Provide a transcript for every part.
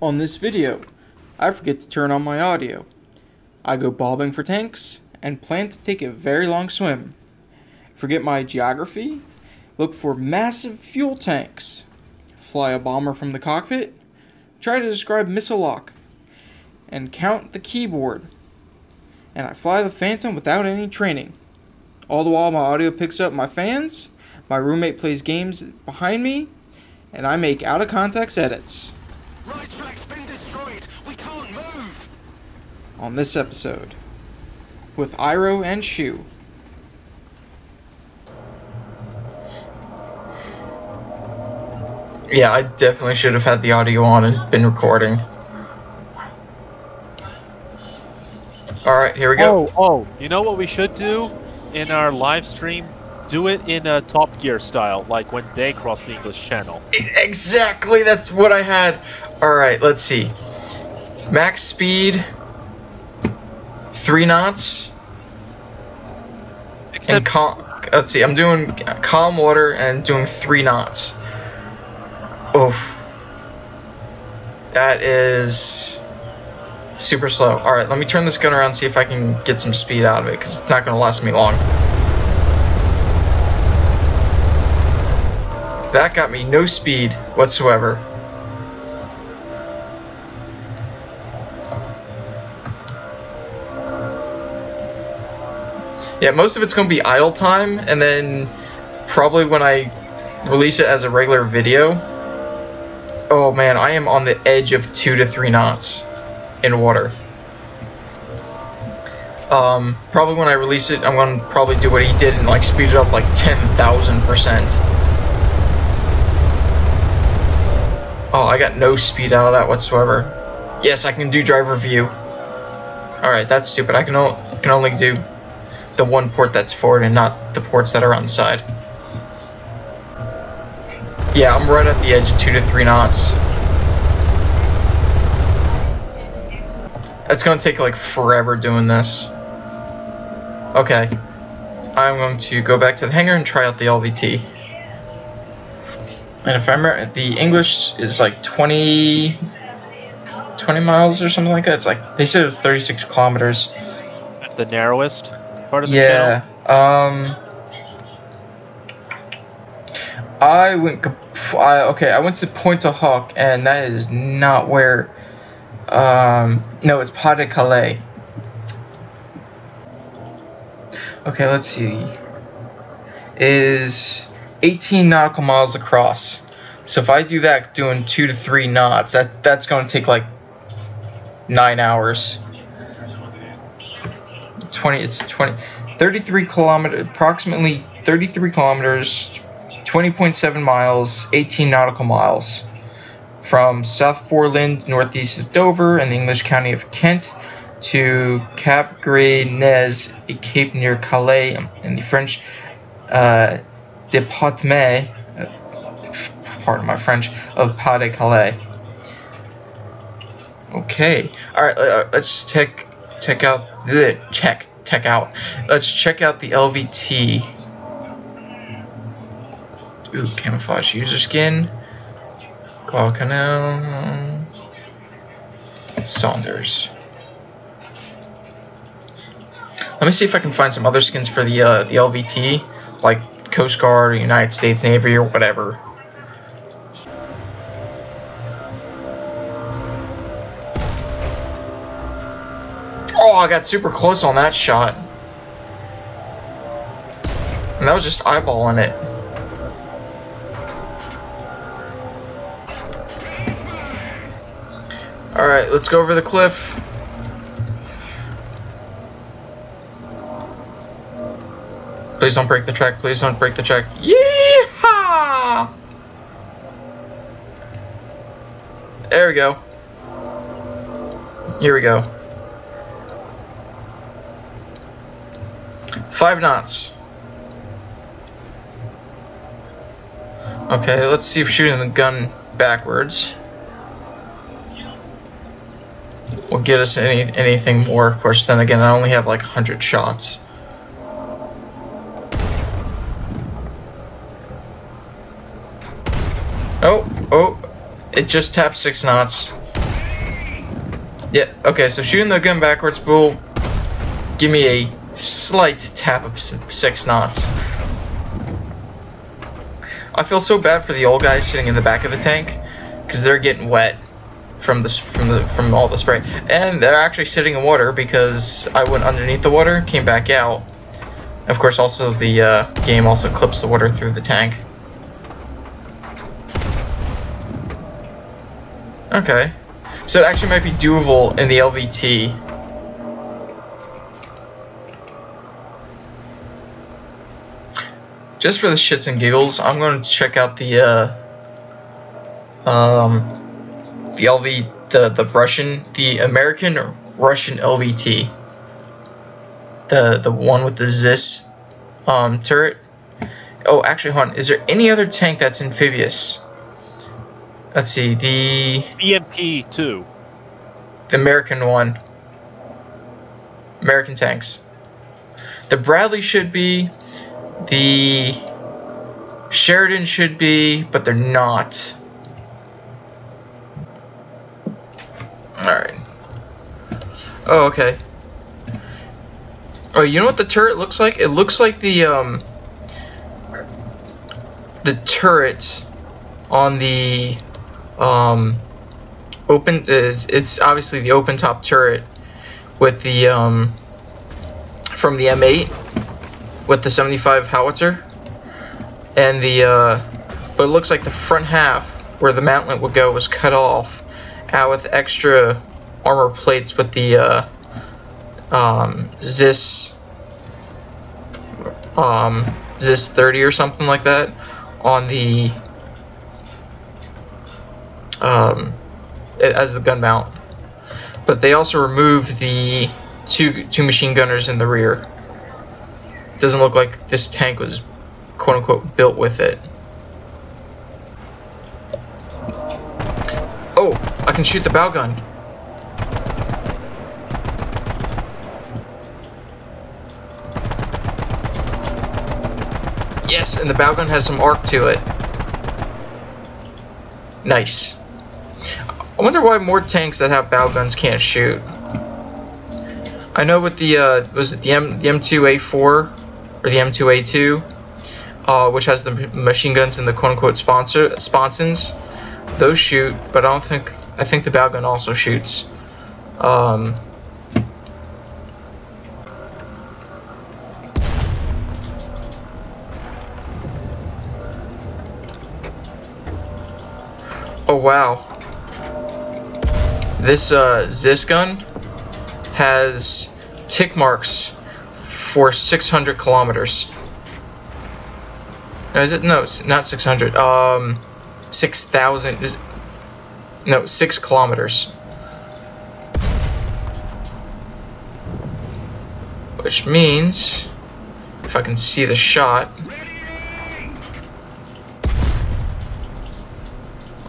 On this video, I forget to turn on my audio. I go bobbing for tanks and plan to take a very long swim. Forget my geography, look for massive fuel tanks, fly a bomber from the cockpit, try to describe missile lock, and count the keyboard. And I fly the Phantom without any training. All the while my audio picks up my fans, my roommate plays games behind me, and I make out-of-context edits. Right track's been destroyed. We can't move. On this episode, with Iroh and Shu. Yeah, I definitely should have had the audio on and been recording. Alright, here we go. Oh, you know what we should do in our live stream? Do it in a Top Gear style, like when they cross the English Channel. Exactly, that's what I had. Alright, let's see. Max speed, 3 knots. Except, let's see, I'm doing calm water and doing 3 knots. Oof. That is super slow. Alright, let me turn this gun around and see if I can get some speed out of it, because it's not going to last me long. That got me no speed whatsoever. Yeah, most of it's going to be idle time, and then probably when I release it as a regular video. Oh man, I am on the edge of 2 to 3 knots in water. Probably when I release it, I'm going to probably do what he did and like speed it up like 10,000%. Oh, I got no speed out of that whatsoever. Yes, I can do driver view. Alright, that's stupid. I can only do the one port that's forward and not the ports that are on the side. Yeah, I'm right at the edge of 2 to 3 knots. That's gonna take like forever doing this. Okay. I'm going to go back to the hangar and try out the LVT. And if I remember, the English is like 20 miles or something like that. It's like, they said it was 36 kilometers. the narrowest part of the channel? Yeah, I went to Pointe du Hoc, and that is not where, no, it's Pas de Calais. Okay, let's see. It is 18 nautical miles across. So if I do that doing 2 to 3 knots, that's going to take like 9 hours. 33 kilometers, approximately 33 kilometers, 20.7 miles, 18 nautical miles from South Foreland, northeast of Dover, in the English county of Kent, to Cap Gris Nez, a cape near Calais, in the French département, pardon my French, of Pas de Calais. Okay, all right. Let's check out. Let's check out the LVT. Ooh, camouflage user skin. Guadalcanal. Saunders. Let me see if I can find some other skins for the LVT, like Coast Guard or United States Navy or whatever. Oh, I got super close on that shot. And that was just eyeballing it. Alright, let's go over the cliff. Please don't break the track. Please don't break the track. Yeehaw! There we go. Here we go. 5 knots. Okay, let's see if shooting the gun backwards will get us anything more. Of course, then again, I only have like 100 shots. Oh, it just tapped 6 knots. Yeah, okay, so shooting the gun backwards will give me a slight tap of 6 knots. I feel so bad for the old guys sitting in the back of the tank because they're getting wet from all the spray, and they're actually sitting in water because I went underneath the water, came back out. Of course, also the game also clips the water through the tank. Okay, so it actually might be doable in the LVT. Just for the shits and giggles, I'm going to check out the American Russian LVT, the one with the ZIS turret. Oh, actually, hold on. Is there any other tank that's amphibious? Let's see, the BMP-2. The American one. American tanks. The Bradley should be. The Sheridan should be, but they're not. Alright. Oh, okay. Oh, you know what the turret looks like? It looks like the turret on the open. It's obviously the open top turret with the from the M8 with the 75 howitzer, and the but it looks like the front half where the mantlet would go was cut off, out with extra armor plates with the ZIS ZIS 30 or something like that on the as the gun mount. But they also removed the two machine gunners in the rear. Doesn't look like this tank was quote unquote built with it. Oh, I can shoot the bow gun. Yes, and the bow gun has some arc to it. Nice. I wonder why more tanks that have bow guns can't shoot. I know with the was it the M2A4 or the M2A2, which has the machine guns and the quote-unquote sponsons, those shoot, but I think the bow gun also shoots. Oh wow. This ZIS gun has tick marks for 600 kilometers. No, is it? No, it's not 600. 6,000. No, 6 kilometers. Which means, if I can see the shot.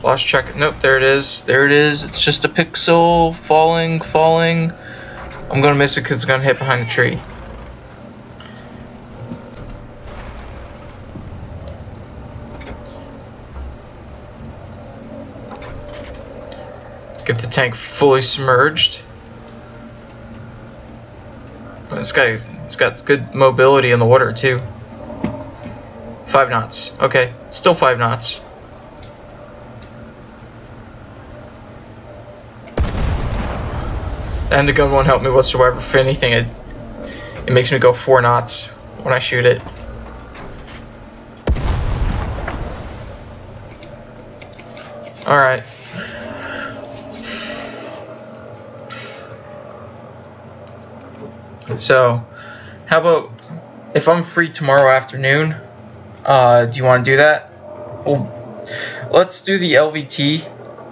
Lost track. Nope, there it is. There it is. It's just a pixel falling. I'm gonna miss it because it's gonna hit behind the tree. Get the tank fully submerged. This guy's got good mobility in the water too. 5 knots. Okay, still 5 knots. And the gun won't help me whatsoever. If anything, it makes me go 4 knots when I shoot it. Alright. So, how about if I'm free tomorrow afternoon? Do you want to do that? Well, let's do the LVT.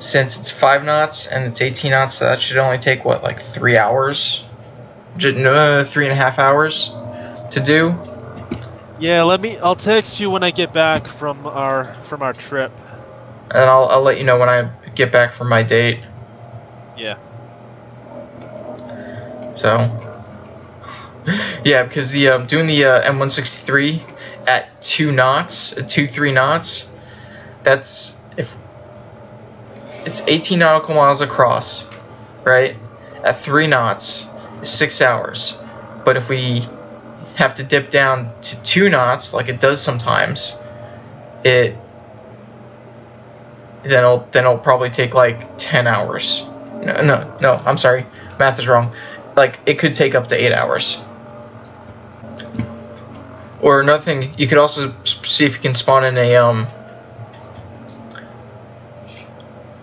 Since it's 5 knots and it's 18 knots, so that should only take what, like 3 hours? 3.5 hours to do. Yeah, I'll text you when I get back from our trip. And I'll let you know when I get back from my date. Yeah. So, yeah, because the doing the M163 at 2 knots, 2-3 knots, that's if it's 18 nautical miles across, right? at 3 knots is 6 hours. But if we have to dip down to 2 knots, like it does sometimes, then it'll probably take like 10 hours. No, I'm sorry, math is wrong. Like, it could take up to 8 hours. Or another thing, you could also see if you can spawn in a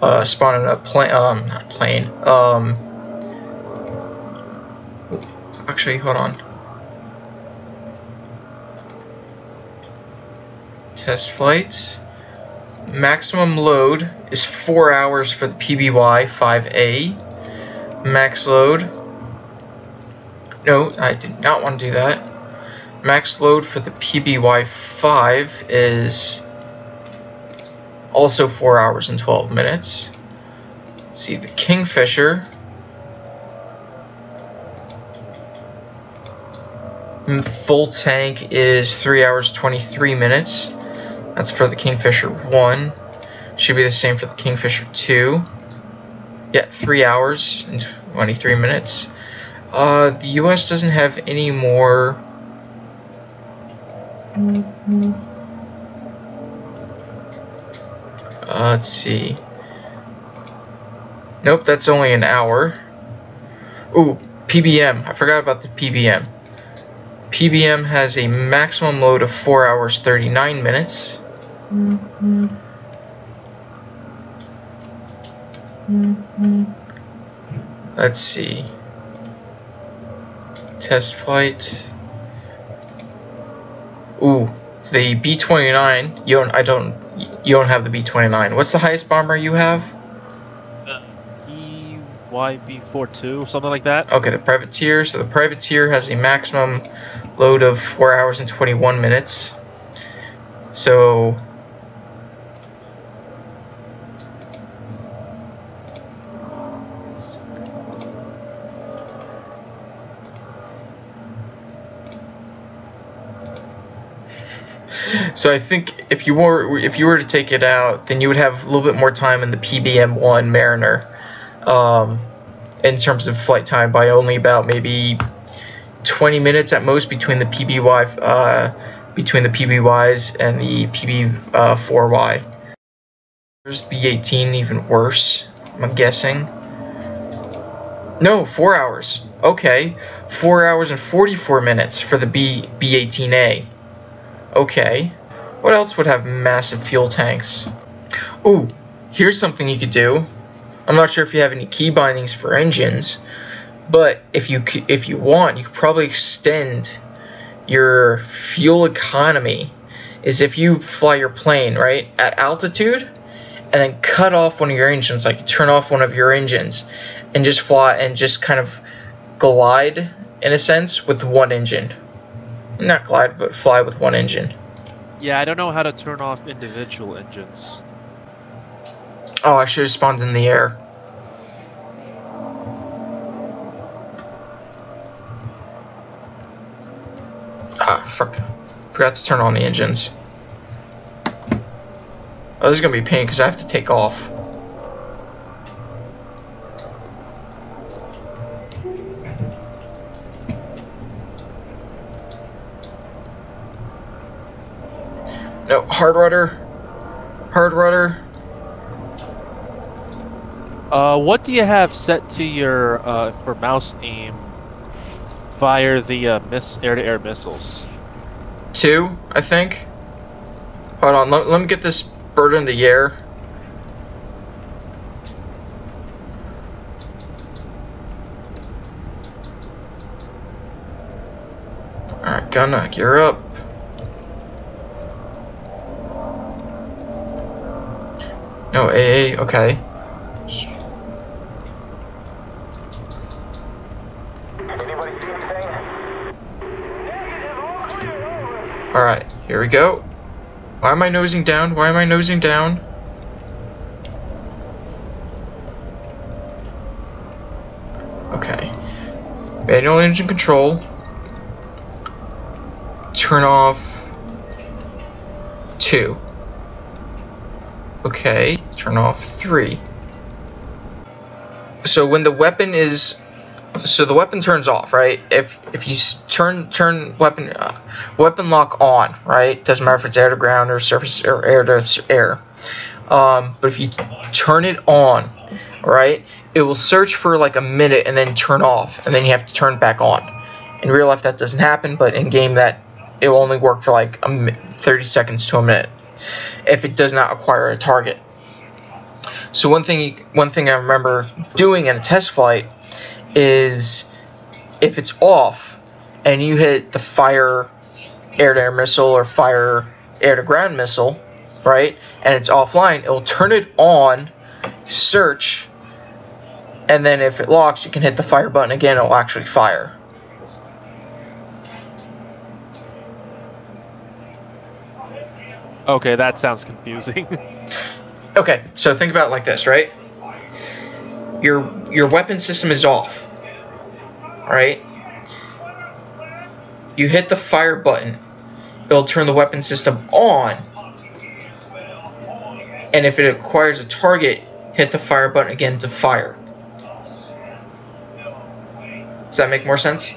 not plane. Actually, hold on. Test flight. Maximum load is 4 hours for the PBY 5A. Max load. No, I did not want to do that. Max load for the PBY 5 is also 4 hours and 12 minutes. Let's see, the Kingfisher. Full tank is 3 hours 23 minutes. That's for the Kingfisher 1. Should be the same for the Kingfisher 2. Yeah, 3 hours and 23 minutes. The US doesn't have any more. Let's see. Nope, that's only an hour. Ooh, PBM. I forgot about the PBM. PBM has a maximum load of 4 hours 39 minutes. Let's see. Test flight. Ooh, the B-29. You don't have the B-29. What's the highest bomber you have? EYB-42, something like that. Okay, the Privateer. So the Privateer has a maximum load of 4 hours and 21 minutes. So I think if you were to take it out, then you would have a little bit more time in the PBM-1 Mariner, in terms of flight time, by only about maybe 20 minutes at most between the PBYs and the PB4Y. There's B-18 even worse, I'm guessing. No, 4 hours. Okay, 4 hours and 44 minutes for the B-18A. Okay. What else would have massive fuel tanks? Ooh, here's something you could do. I'm not sure if you have any key bindings for engines, but if you want, you could probably extend your fuel economy. Is if you fly your plane, right, at altitude, and then cut off one of your engines, like turn off one of your engines, and just fly and just kind of glide, in a sense, with one engine. Not glide, but fly with one engine. Yeah, I don't know how to turn off individual engines. Oh, I should have spawned in the air. Ah, forgot to turn on the engines. Oh, this is gonna be a pain because I have to take off. No, hard rudder. Hard rudder. What do you have set to your for mouse aim? Fire the air-to-air missiles. 2, I think. Hold on, let me get this bird in the air. Alright, gunna, gear up. No, AA, okay. Anybody see anything? Alright, here we go. Why am I nosing down? Why am I nosing down? Okay. Manual engine control. Turn off 2. Okay, turn off 3. So when the weapon is so the weapon turns off, right? If you turn weapon lock on, right? Doesn't matter if it's air to ground or surface or air to air. But if you turn it on, right, it will search for like a minute and then turn off, and then you have to turn it back on. In real life, that doesn't happen, but in game, that it will only work for like 30 seconds to a minute if it does not acquire a target. So one thing I remember doing in a test flight is if it's off and you hit the fire air-to-air missile or fire air-to-ground missile, right, and it's offline, it'll turn it on, search, and then if it locks, you can hit the fire button again, it'll actually fire. Okay, that sounds confusing. Okay, so think about it like this, right? Your weapon system is off, right? You hit the fire button, it'll turn the weapon system on, and if it acquires a target, hit the fire button again to fire. Does that make more sense?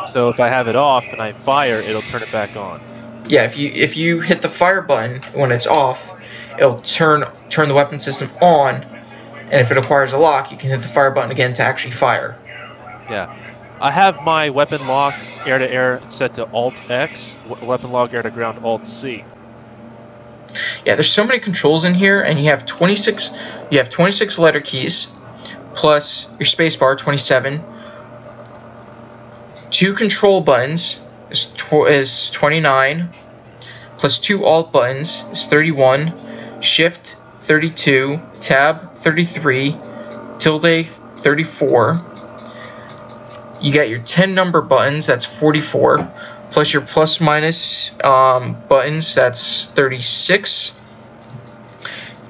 So if I have it off and I fire, it'll turn it back on. Yeah, if you hit the fire button when it's off, it'll turn the weapon system on, and if it acquires a lock, you can hit the fire button again to actually fire. Yeah. I have my weapon lock air-to-air set to Alt-X, weapon lock air-to-ground Alt-C. Yeah, there's so many controls in here, and you have 26 letter keys, plus your spacebar, 27. 2 control buttons is 29, plus 2 alt buttons is 31, shift 32, tab 33, tilde 34. You got your 10 number buttons, that's 44, plus your plus minus buttons, that's 36.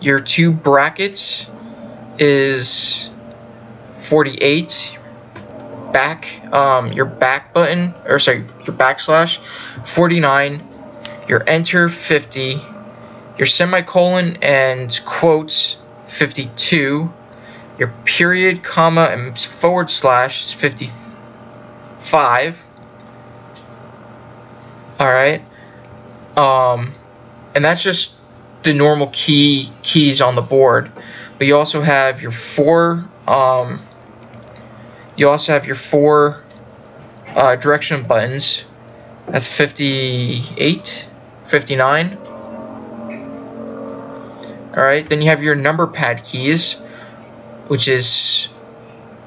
Your 2 brackets is 48. Your back button, or sorry, your backslash 49. Your enter 50. Your semicolon and quotes 52. Your period, comma, and forward slash is 55. Alright. And that's just the normal keys on the board. But you also have your 4 direction buttons. That's 58, 59. Alright, then you have your number pad keys, which is,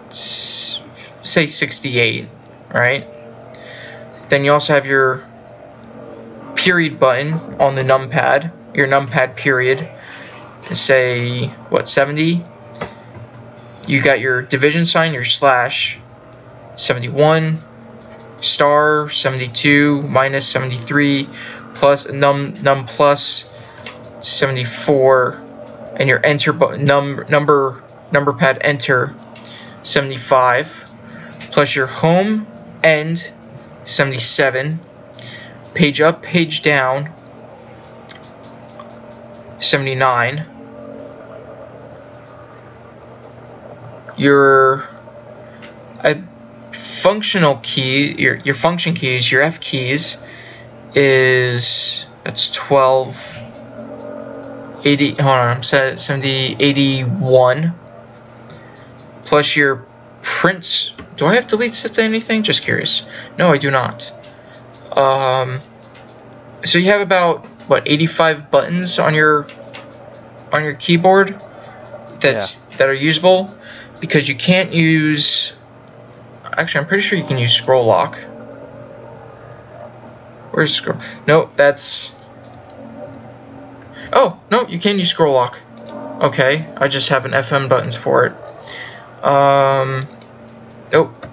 say, 68, right? Then you also have your period button on the numpad, your numpad period, say, what, 70? You got your division sign, your slash, 71, star, 72, minus 73, plus num plus 74, and your enter button, number pad enter 75, plus your home end 77, page up, page down 79. Your functional key, your function keys, your F keys that's 12, 80, hold on, 70, 81, plus your prints. Do I have delete set to anything? Just curious. No, I do not. So you have about, what, 85 buttons on your keyboard that are usable, because you can't use, actually I'm pretty sure you can use scroll lock. Where's scroll? No, that's, oh, no, you can use scroll lock. Okay, I just have an FM buttons for it. Nope.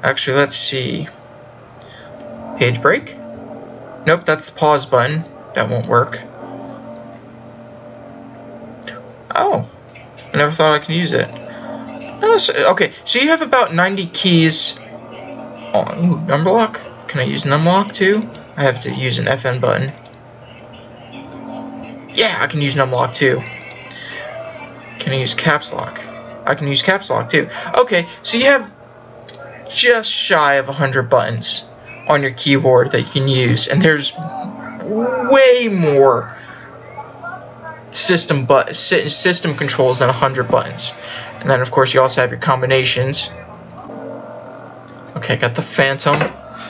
Actually, let's see. Page break? Nope, that's the pause button. That won't work. Oh, I never thought I could use it. Oh, okay, so you have about 90 keys. Oh, number lock? Can I use numlock too? I have to use an FN button. Yeah, I can use numlock too. Can I use caps lock? I can use caps lock too. Okay, so you have just shy of 100 buttons on your keyboard that you can use, and there's way more system controls than 100 buttons. And then of course you also have your combinations. Okay, got the Phantom.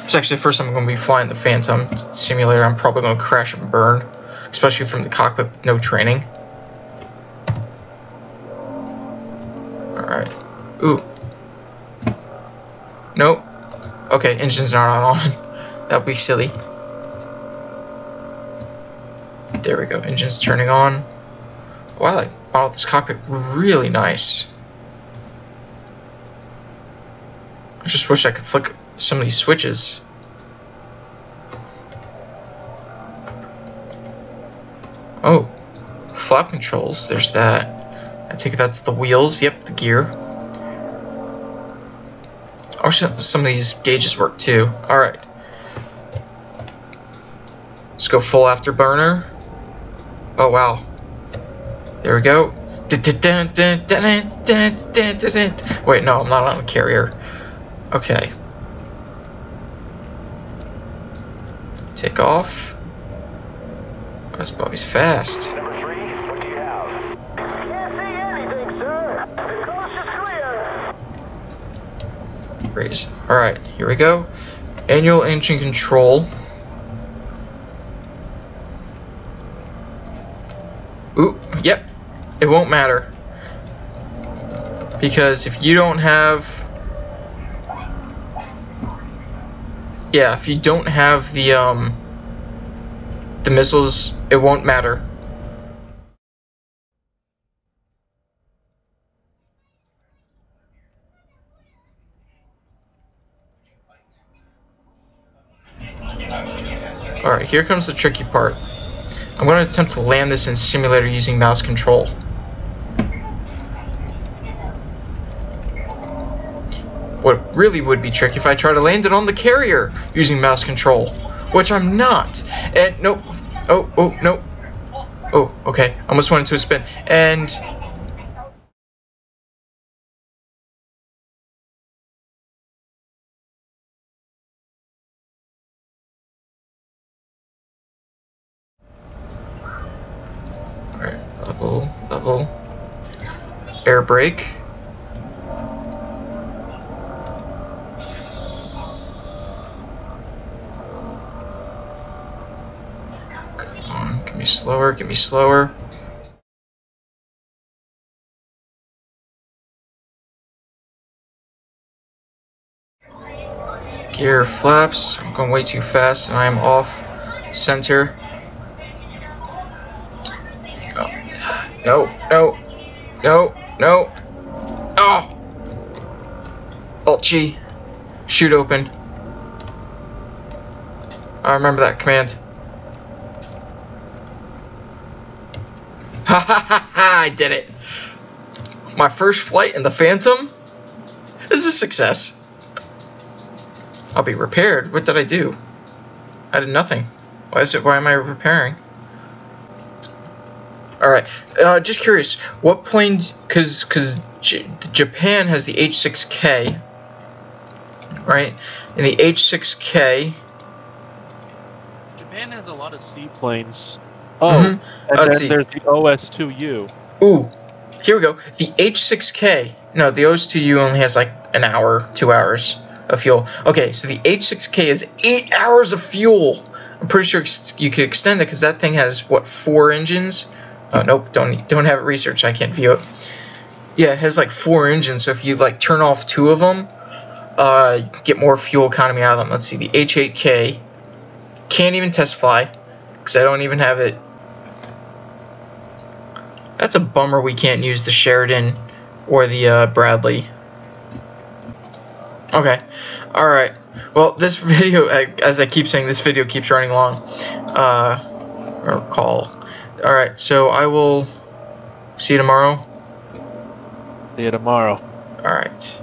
It's actually the first time I'm going to be flying the Phantom simulator. I'm probably going to crash and burn, especially from the cockpit with no training. Alright. Ooh. Nope. Okay, engine's not on. That would be silly. There we go. Engine's turning on. Oh, I like modeled this cockpit really nice. I just wish I could flick some of these switches. Oh, flap controls. There's that. I take it that's the wheels. Yep, the gear. Oh, some of these gauges work too. Alright. Let's go full afterburner. Oh, wow. There we go. Wait, no, I'm not on a carrier. Okay. Take off. Oh, this Bobby's fast. Number 3, what do you have? Can't see anything, sir. The coast is clear. Great. Alright, here we go. Annual engine control. Ooh, yep. It won't matter. Because if you don't have... Yeah, if you don't have the missiles, it won't matter. Alright, here comes the tricky part. I'm going to attempt to land this in simulator using mouse control. What really would be tricky if I try to land it on the carrier using mouse control, which I'm not. And nope. Oh, no. Oh, okay. I almost went into a spin. And alright, level. Air brake. Give me slower. Gear flaps. I'm going way too fast and I am off center. No. Oh! Alt-G. Shoot open. I remember that command. Ha ha ha ha! I did it! My first flight in the Phantom is a success. I'll be repaired. What did I do? I did nothing. Why am I repairing? Alright, just curious, what plane, cause Japan has the H6K, right? And the H6K... Japan has a lot of seaplanes. Oh, and then there's the OS2U. Ooh, here we go. The H6K. No, the OS2U only has like an hour, 2 hours of fuel. Okay, so the H6K is 8 hours of fuel. I'm pretty sure you could extend it because that thing has what, 4 engines? Oh nope, don't have it researched. I can't view it. Yeah, it has like 4 engines. So if you like turn off 2 of them, get more fuel economy out of them. Let's see, the H8K can't even test fly because I don't even have it. That's a bummer we can't use the Sheridan or the Bradley. Okay, alright. Well, this video, as I keep saying, this video keeps running long. Or call. Alright, so I will see you tomorrow. See you tomorrow. Alright.